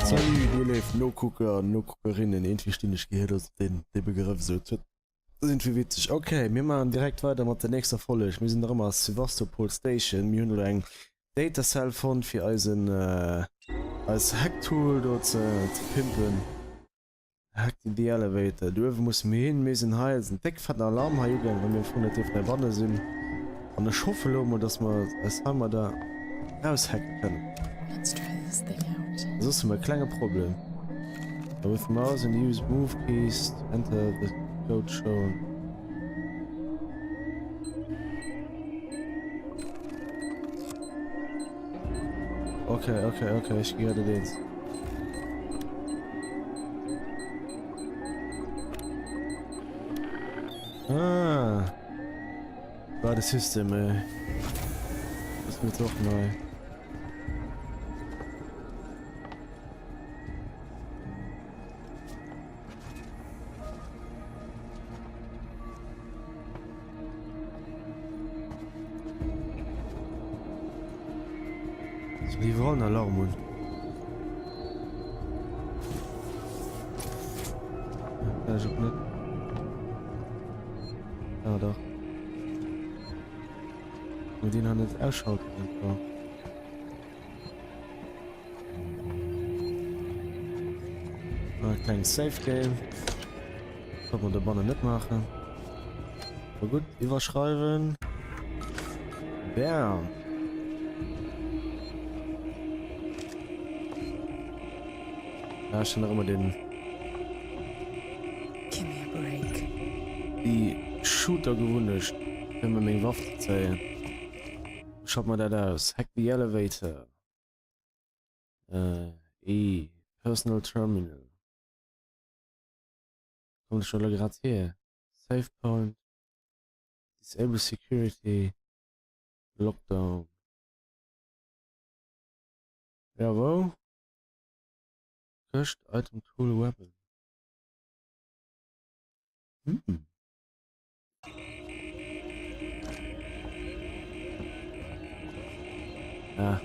Salut, du lebst no Gucker, no Guckerinnen, irgendwie ständig gehört, dass den Begriff so tut. Das sind wie witzig. Okay, wir machen direkt weiter mit der nächsten Folge. Wir sind noch immer aus Sevastopol Station. Wir haben noch ein Data Cell von für unseren als Hacktool dort zu pimpen. Hack die Elevator. Du musst mir hin, wir sind hier. Es ist ein dickfetter Alarm hier gegangen, wenn wir von der TFL Bande sind. Und ich hoffe, dass wir als Hammer da raushacken können. Let's try this thing out. Das ist ein kleines Problem. With mouse and use move keys to enter the code shown. Okay, ich gehe den. War das System, ey. Das wird doch neu. Die wollen Alarm und ja, ich hab nicht. Ja, doch. Mit denen haben nicht ausschalten können. Ein kleines Safe Game. Kann man der Banner nicht machen. Aber gut, überschreiben. Bam. Ja, schon noch immer den. Give me a break. Die Shooter gewünscht, wenn man mir Waffen zeigen. Schaut mal da aus. Hack the Elevator. Personal Terminal. Kommt schon gerade hier. Save Point. Disable Security. Lockdown. Jawohl. First Item Tool Weapon. Ja.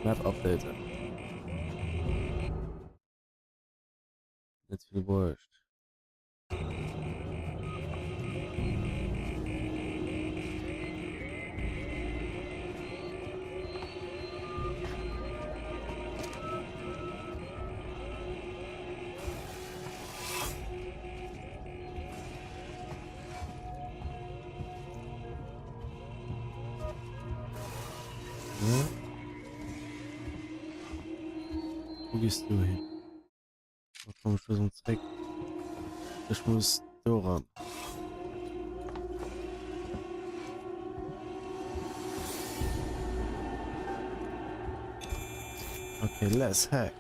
Map Update. Nicht viel wurscht. Wo gehst du hin? Da kommst du zum Zweck. Ich muss da ran. Okay, let's hack.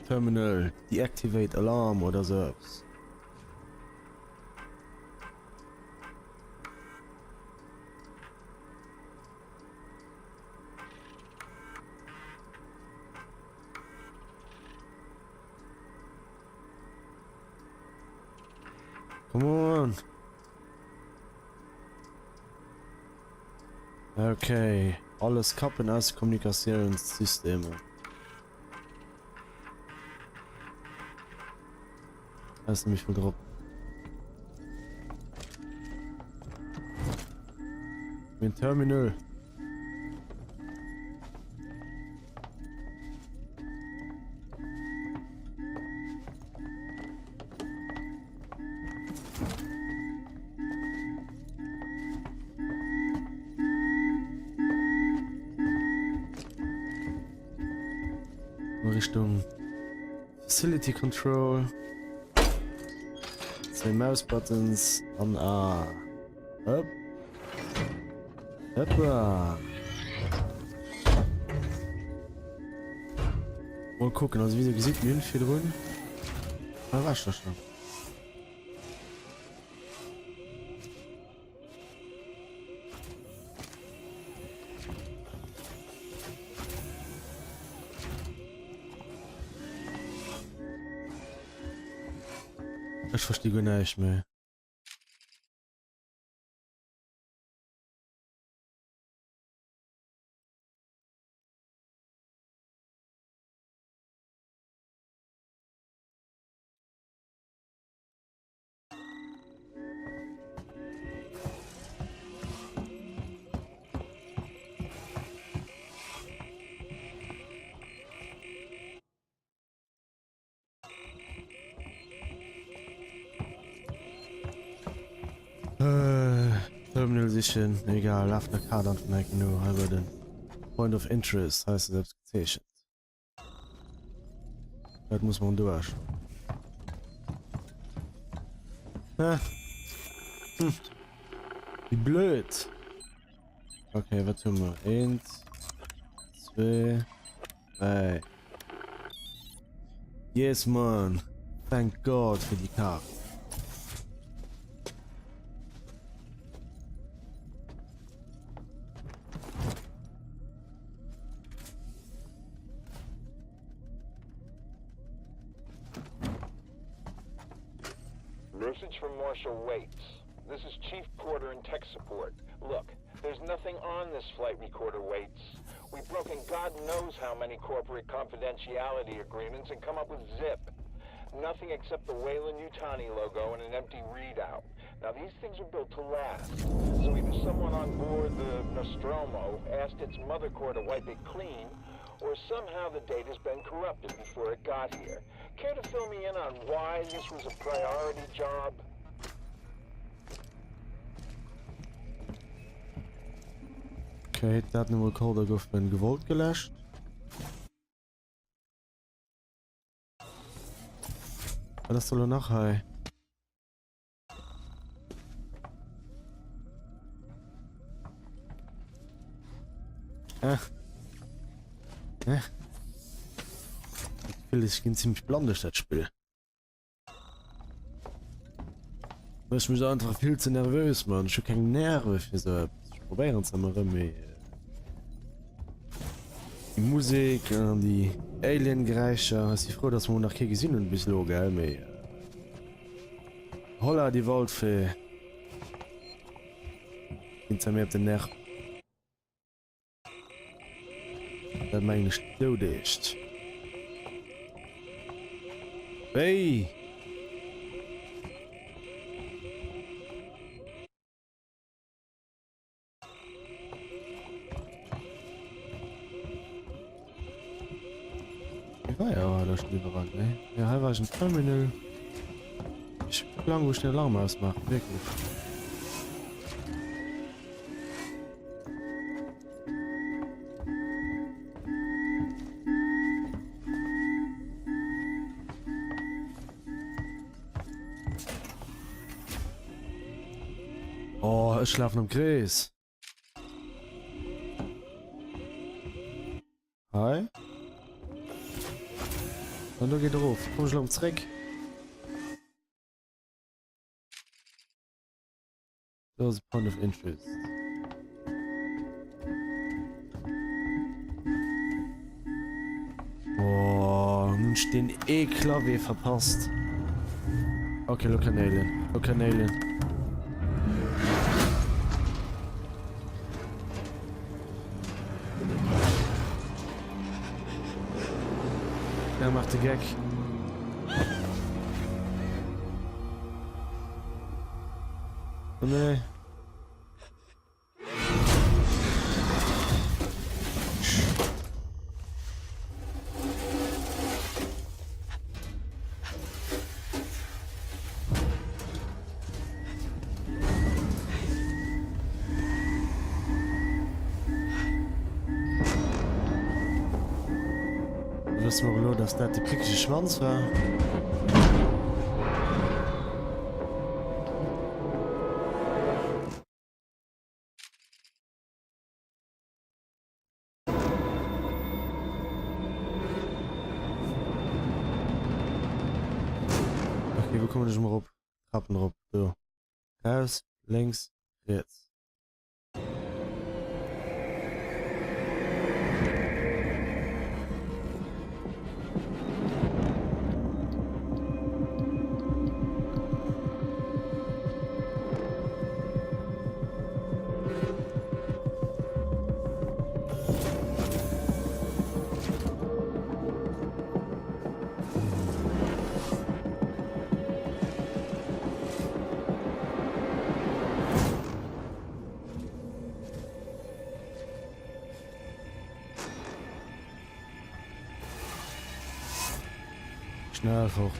Terminal, deactivate alarm oder so. Come on. Okay, alles kappen als Kommunikationssysteme. Da ist nämlich viel drauf. Mein Terminal. Richtung Facility Control. Zwei Mouse Buttons an A. Hopp. Hoppa. Mal gucken, also wie du gesehen wie viel drin. Ah, war schon. Ich verstehe gar nicht mehr. Terminal sichern, egal, auf der Karte und nur über den Point of Interest, heißt es selbst. Das muss man durch. Ah. Wie blöd. Okay, was tun wir? 1, 2, 3. Yes, man. Thank God für die Karte. Message from Marshal Waits. This is Chief Porter in tech support. Look, there's nothing on this flight recorder, Waits. We've broken God knows how many corporate confidentiality agreements and come up with zip. Nothing except the Weyland-Yutani logo and an empty readout. Now these things are built to last. So either someone on board the Nostromo asked its mother core to wipe it clean, or somehow the data's been corrupted before it got here. Care to fill me in on why this was a priority job? Okay, Datenrecorder goffen gewollt gelöscht. Was soll er nach? Hey? Ich bin ziemlich blandisch, das Spiel. Ich mich einfach viel zu nervös, man. Ich habe keine Nerven für so. Ich probiere es einmal mehr. Die Musik und die Alien-Geräusche. Ich bin froh, dass wir nach hier gesehen haben, bis lo, gell? Holla, die Welt für. Ich bin mir auf den Nerv. Das meine ich so dicht. Hey! Ich war ja da schon überall, ne? Ja, hier war ich im Terminal. Ich bin lang, wo ich den Alarm ausmache, wirklich. Oh, ich schlafe am Gräs. Hi. Und du geh drauf. Komm schon zurück. Das ist Point of Interest. Oh, nun stehen Klavier verpasst. Okay, look an Alien. Look an Alien. Er macht den Gag. Oh nee. Wissen wir nur, dass das der prickige Schwanz war. Okay, wo kommen wir nicht mal rup? Trappen rup. So. Raus, links, rechts. Schnell einfach.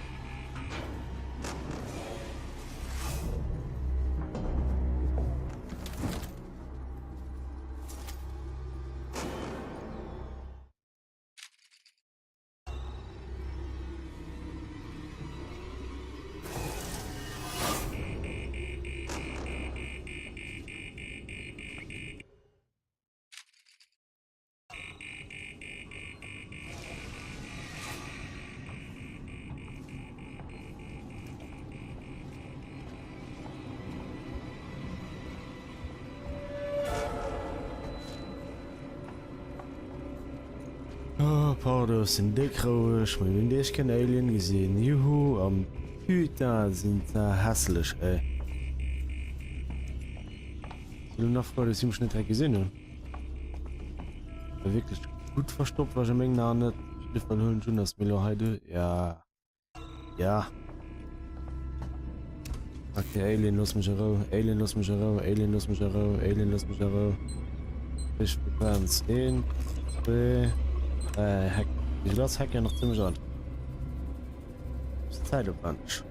Oh, pardon, sind dickroisch, wenn ich kein Alien gesehen. Juhu, am Hüter sind da hässlich, ey. Ich will noch froh, dass ich mich nicht direkt gesehen habe. War wirklich gut verstopft, was ich mir nicht. Ich von Hüllen schon das Milo heute. Ja. Ja. Okay, Alien, lass mich raus. Alien, lass mich raus. Alien, lass mich raus. Alien, lass mich raus. Ich bekomme 10, 2, Hack. Ich lasse Hack ja noch ziemlich an. Ist Zeit auf Punch.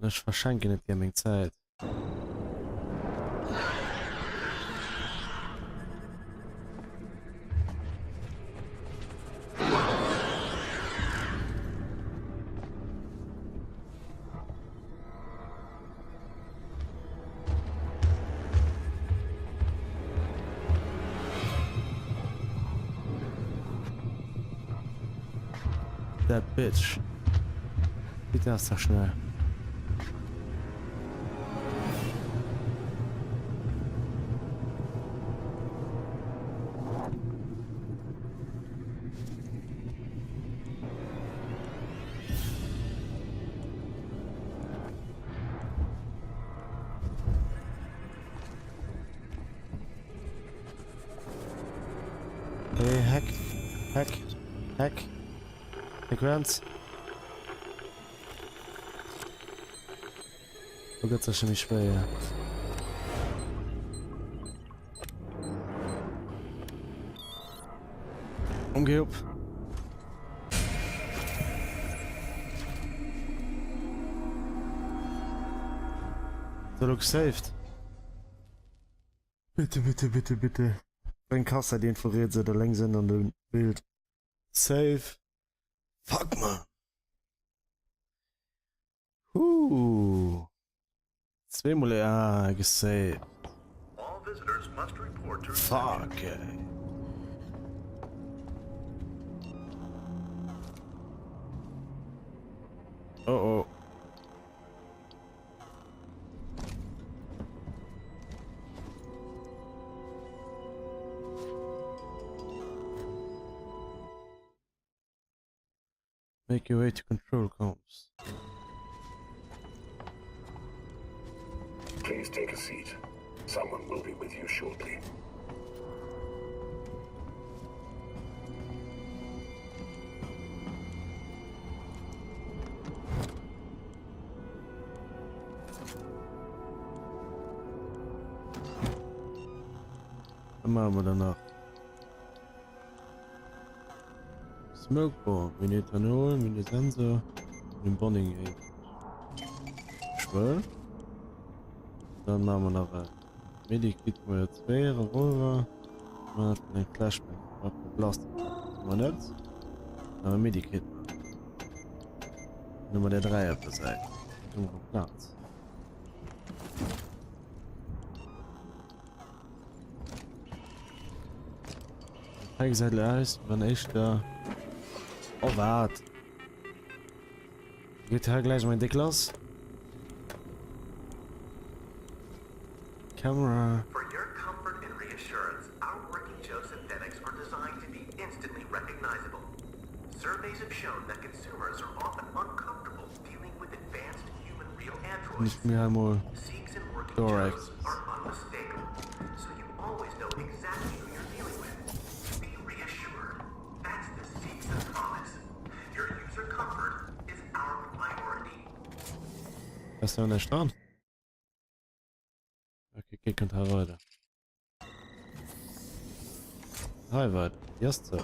Ich verschenke nicht Gaming Zeit. That bitch. Bitte ist das schnell. Hey, Hack. Hack. Hack. Sequenz. Oh Gott, das ist schon nicht schwer. Umgeh up. Du look saved. Bitte, bitte, bitte, bitte. Wenn Kasse den verrät, der Längsinn an dem Bild. Save. Fuck, man. Zweimal gesaved. Fuck, ey. Oh, oh. Make your way to control comms. Please take a seat. Someone will be with you shortly. Dann machen wir danach. Smoke bomb, Ethanol, Sensor, den Bonding Aid. Schwör. Dann machen wir noch ein Medikit für 2 Revolver. Man hat einen Flashbang. Auf der Blast. Man nicht. Aber Medikit. Nummer der 3 auf der Seite. Nummer Platz. Ich gesagt, ist, wenn ich da. Oh, warte. Geht halt gleich mein Dicklas. Camera. For your comfort and reassurance, our working geosynthetics are designed to be instantly recognizable. Surveys have shown that consumers are often uncomfortable dealing with advanced human real androids. Nicht mehr einmal. Seeks and working Correct. geos are unmistakable, so you always know exactly who you're dealing with. Be reassured. That's the Seeks' promise. Your user comfort is our priority. Was ist denn der Strand? Okay, geht und weiter. Hi, weit. Just so. Ja,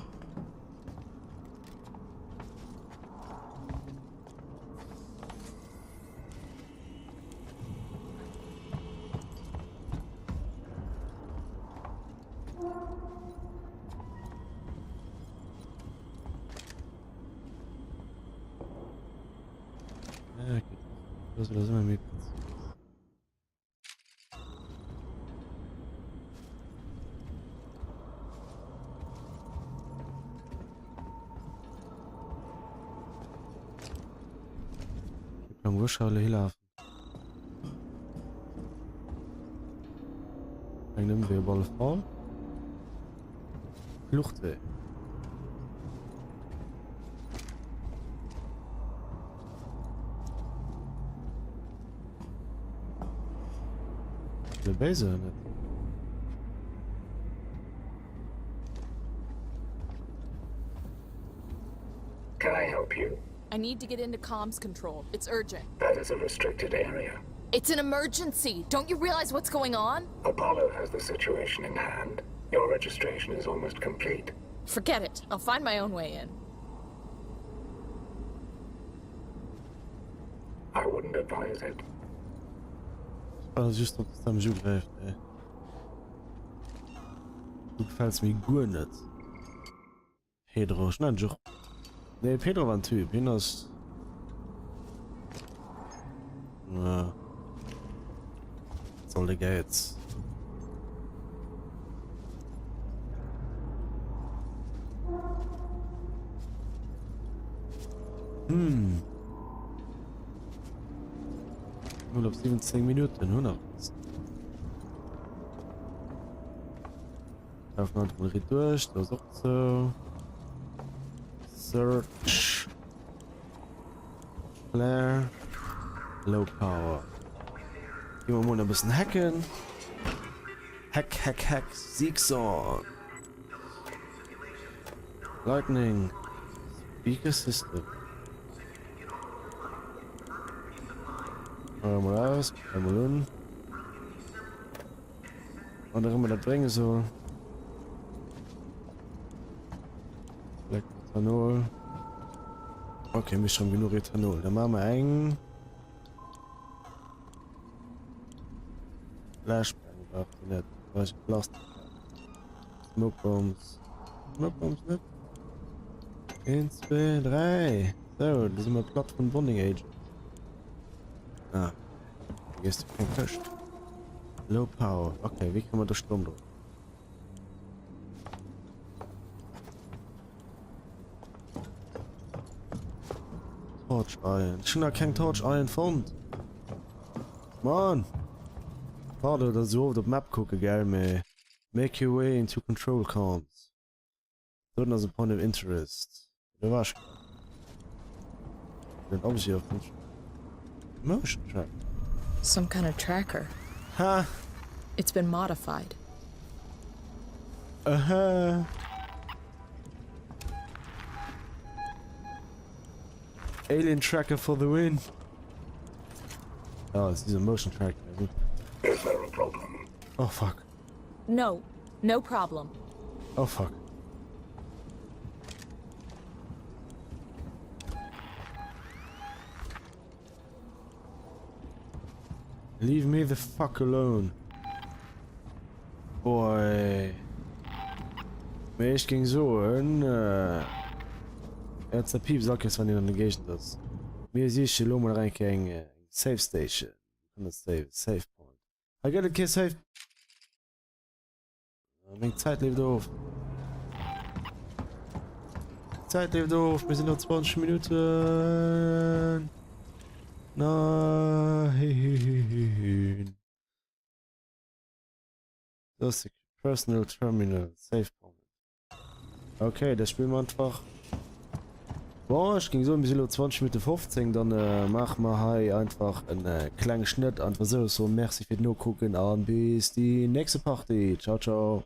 okay. Das sind wir mit. Wo schaue ich laufen? Dann nehmen wir Ball voll. Fluchte. Der Base nicht. Can I help you? I need to get into comms control. It's urgent. That is a restricted area. It's an emergency. Don't you realize what's going on? Apollo has the situation in hand. Your registration is almost complete. Forget it. I'll find my own way in. I wouldn't advise it. Das just op das Jour greift, ey. Du gefällst mir gut nicht. Pedro, schnell, Jour. Nee, Pedro war ein Typ. Hinaus. Ja. Soll der Gates. Nur auf 17 Minuten, 100. Auf mal durch, das ist auch so. Search. Flare. Low Power. Gehen wir mal ein bisschen hacken. Hack. Siegson. Lightning. Speaker System. Einmal aus, einmal hin. Und auch immer da bringen soll. Ethanol. Okay, wir schon genug Ethanol. Dann machen wir einen Flashbang. Nicht. Was ist Plastik? Smoke Bombs. Smoke Bombs nicht? 1, 2, 3. So, das sind wir platt von Bonding Agent. Ah. Vergiss du kein Fisch. Low Power. Okay, wie kann man das Strom durch? Torch Iron. Schon noch kein Torch Iron fand. Mann! Warte, dass du auf die Map gucken, gell, meh. Make your way into control comms. Certain as a point of interest. Der war's. Then obviously auf motion track. Some kind of tracker. Ha! It's been modified. Aha! Alien tracker for the win. Oh, it's a motion tracker. Is there a problem? Oh fuck. No problem. Oh fuck. Leave me the fuck alone. Boy. Mir ich ging so ein jetzt der Piep sagt jetzt, wenn ihr negation das. Mir ist ich mal rein Safe Station. Und das Safe Point. I got a kiss safe. Meine Zeit lebt auf. Zeit lebt auf. Wir sind noch 20 Minuten. Nein. Das ist Personal Terminal. Safe Point. Okay, das spielen wir einfach. Boah, ich ging so ein bisschen 20 Minuten 15, dann machen wir hier einfach einen kleinen Schnitt. Einfach so, merci für nur gucken an bis die nächste Party. Ciao, ciao.